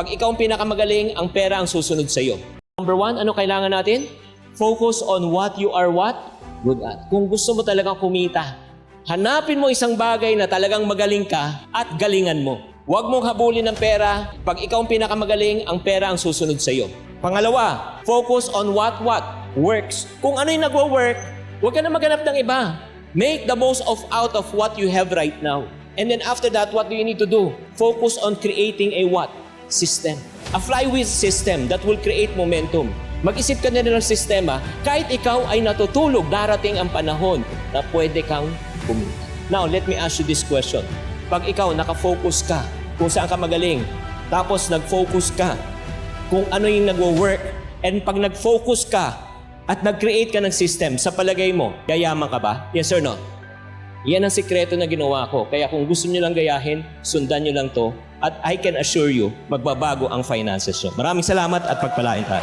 Pag ikaw ang pinakamagaling, ang pera ang susunod sa iyo. Number 1, ano kailangan natin? Focus on what you are good at. Kung gusto mo talagang kumita, hanapin mo isang bagay na talagang magaling ka at galingan mo. Huwag mong habulin ng pera. Pag ikaw ang pinakamagaling, ang pera ang susunod sa iyo. Pangalawa, focus on what works. Kung ano yung nagwo-work, huwag ka na maghanap ng iba. Make the most out of what you have right now. And then after that, what do you need to do? Focus on creating a system. A flywheel system that will create momentum. Mag-isip ka na rin ng sistema, kahit ikaw ay natutulog, darating ang panahon na pwede kang kumita. Now, let me ask you this question. Pag ikaw nakafocus ka kung saan ka magaling, tapos nag-focus ka kung ano yung nagwo-work, and pag nag-focus ka at nag-create ka ng system, sa palagay mo, yayaman ka ba? Yes or no? Yan ang sikreto na ginawa ko. Kaya kung gusto nyo lang gayahin, sundan nyo lang to. At I can assure you, magbabago ang finances nyo. Maraming salamat at pagpalain tayo.